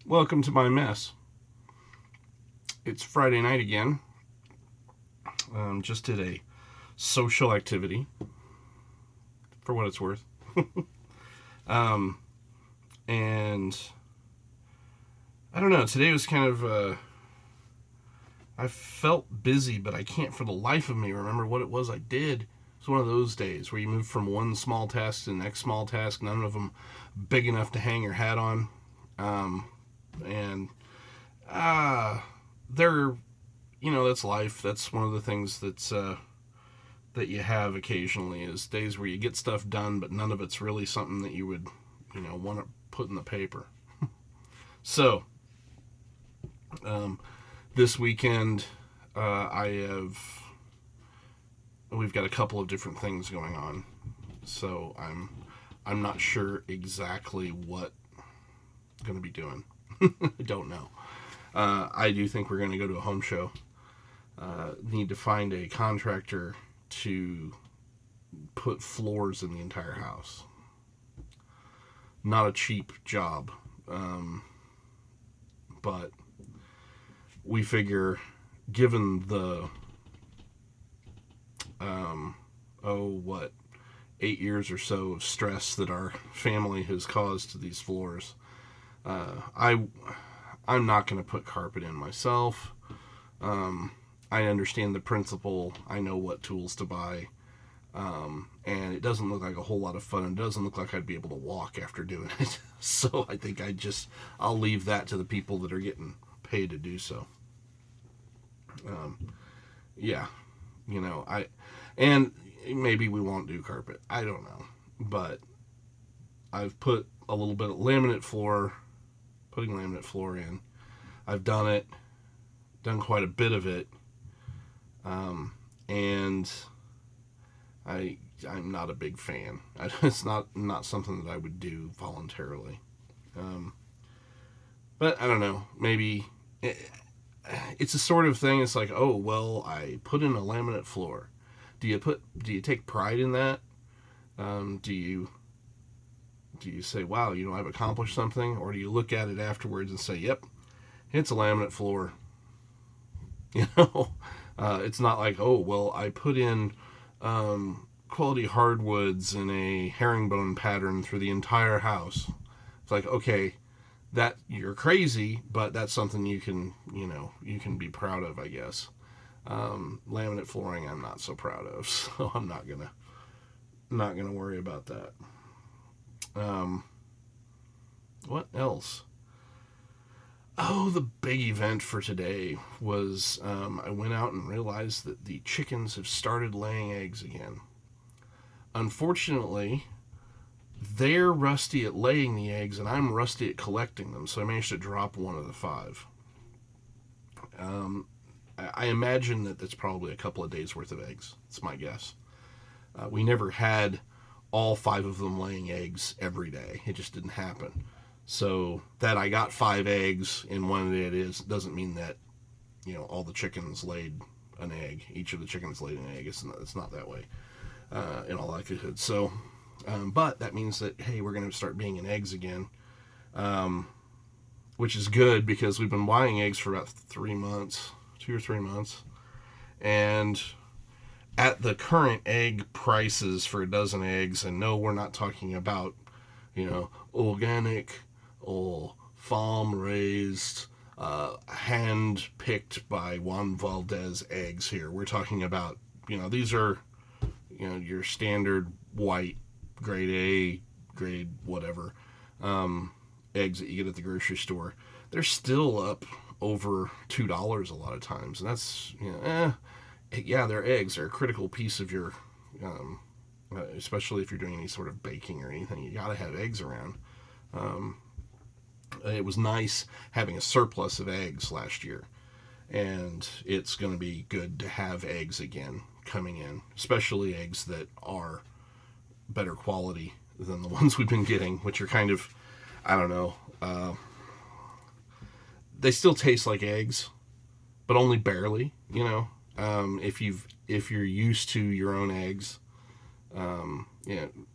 Welcome to my mess. It's Friday night again. Just did a social activity, for what it's worth. um, and I don't know, today was kind of, I felt busy, but I can't for the life of me remember what it was I did. It's one of those days where you move from one small task to the next small task, none of them big enough to hang your hat on. And, they're that's life. That's one of the things that you have occasionally is days where you get stuff done, but none of it's really something that you would want to put in the paper. So um, this weekend, I have we've got a couple of different things going on. So I'm not sure exactly what I'm going to be doing. I don't know. I do think we're going to go to a home show. Need to find a contractor to put floors in the entire house. Not a cheap job, but we figure, given the 8 years or so of stress that our family has caused to these floors, I'm not going to put carpet in myself. I understand the principle. I know what tools to buy. And it doesn't look like a whole lot of fun. It doesn't look like I'd be able to walk after doing it. So I think I'll leave that to the people that are getting paid to do so. Yeah, and maybe we won't do carpet. I don't know. But I've put a little bit of putting laminate floor in. I've done quite a bit of it. And I'm not a big fan. It's not something that I would do voluntarily. But I don't know. Maybe it's a sort of thing. It's like, oh well, I put in a laminate floor. Do you take pride in that? Do you say, wow, I've accomplished something, or do you look at it afterwards and say, yep, it's a laminate floor? You know, it's not like, oh well, I put in quality hardwoods in a herringbone pattern through the entire house. It's like, okay, that you're crazy, but that's something you can be proud of, I guess. Laminate flooring, I'm not so proud of, so I'm not gonna worry about that. Um, what else? Oh, the big event for today was I went out and realized that the chickens have started laying eggs again. Unfortunately, they're rusty at laying the eggs, and I'm rusty at collecting them, so I managed to drop one of the five. Um, I imagine that that's probably a couple of days worth of eggs. That's my guess. We never had all five of them laying eggs every day. It just didn't happen. So that I got five eggs in one day, it is doesn't mean that all the chickens laid an egg. Each of the chickens laid an egg. It's not that way in all likelihood. So, but that means that, hey, we're going to start being in eggs again, which is good because we've been buying eggs for about 3 months, 2 or 3 months, and at the current egg prices for a dozen eggs, and no, we're not talking about organic or farm raised, hand picked by Juan Valdez eggs here. We're talking about, these are, your standard white, grade A, grade whatever, eggs that you get at the grocery store. They're still up over $2 a lot of times. And that's, yeah, they're eggs. They're a critical piece of your, especially if you're doing any sort of baking or anything. You got to have eggs around. It was nice having a surplus of eggs last year, and it's going to be good to have eggs again coming in, especially eggs that are better quality than the ones we've been getting, which are kind of, I don't know, they still taste like eggs, but only barely. If you're used to your own eggs,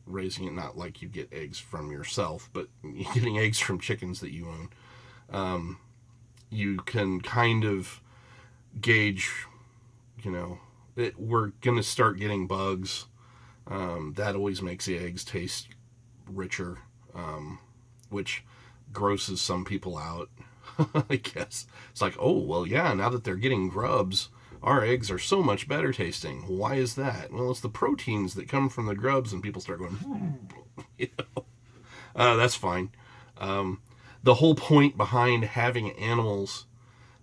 raising it, not like you get eggs from yourself, but you're getting eggs from chickens that you own. You can kind of gauge, we're going to start getting bugs. That always makes the eggs taste richer, which grosses some people out, I guess. It's like, oh, well, yeah, now that they're getting grubs, our eggs are so much better tasting. Why is that? Well, it's the proteins that come from the grubs, and people start going, that's fine. The whole point behind having animals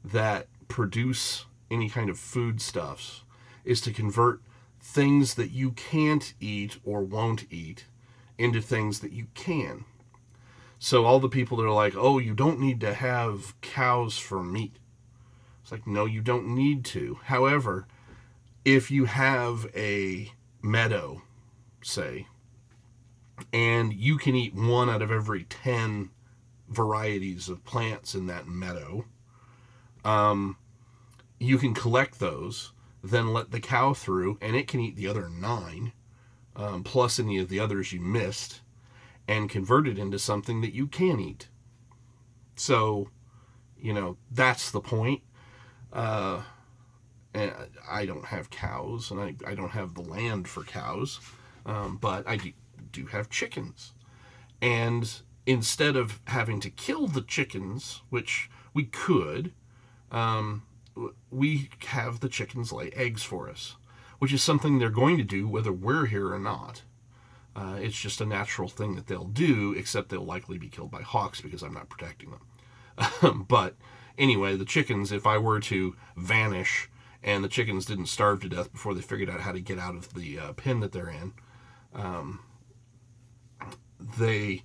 that produce any kind of foodstuffs is to convert things that you can't eat or won't eat into things that you can. So all the people that are like, oh, you don't need to have cows for meat. It's like, no, you don't need to. However, if you have a meadow, say, and you can eat one out of every 10 varieties of plants in that meadow, you can collect those, then let the cow through, and it can eat the other 9, plus any of the others you missed, and convert it into something that you can eat. So, that's the point. And I don't have cows, and I don't have the land for cows, but I do have chickens. And instead of having to kill the chickens, which we could, we have the chickens lay eggs for us, which is something they're going to do whether we're here or not. It's just a natural thing that they'll do, except they'll likely be killed by hawks because I'm not protecting them. But anyway, the chickens, if I were to vanish and the chickens didn't starve to death before they figured out how to get out of the pen that they're in, they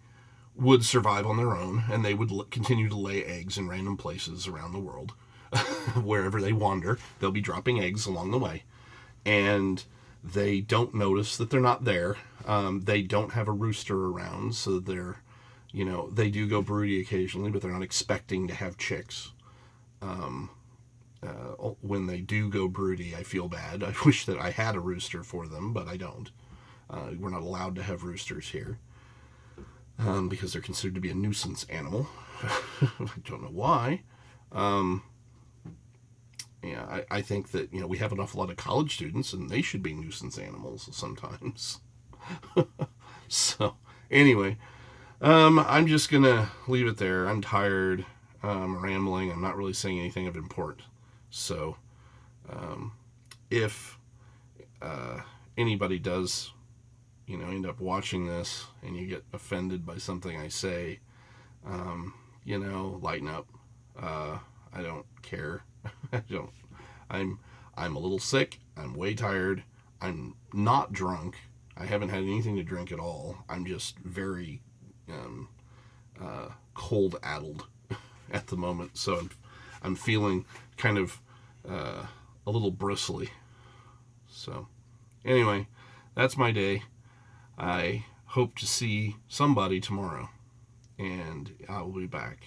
would survive on their own, and they would continue to lay eggs in random places around the world. Wherever they wander, they'll be dropping eggs along the way. And they don't notice that they're not there. They don't have a rooster around, so they're, they do go broody occasionally, but they're not expecting to have chicks. When they do go broody, I feel bad. I wish that I had a rooster for them, but I don't. We're not allowed to have roosters here, because they're considered to be a nuisance animal. I don't know why. I think that, we have an awful lot of college students, and they should be nuisance animals sometimes. So, anyway, I'm just going to leave it there. I'm tired. I'm rambling. I'm not really saying anything of import. So, if anybody does, end up watching this and you get offended by something I say, lighten up. I don't care. I'm a little sick. I'm way tired. I'm not drunk. I haven't had anything to drink at all. I'm just very cold-addled at the moment. So I'm feeling kind of a little bristly. So anyway, that's my day. I hope to see somebody tomorrow, and I will be back.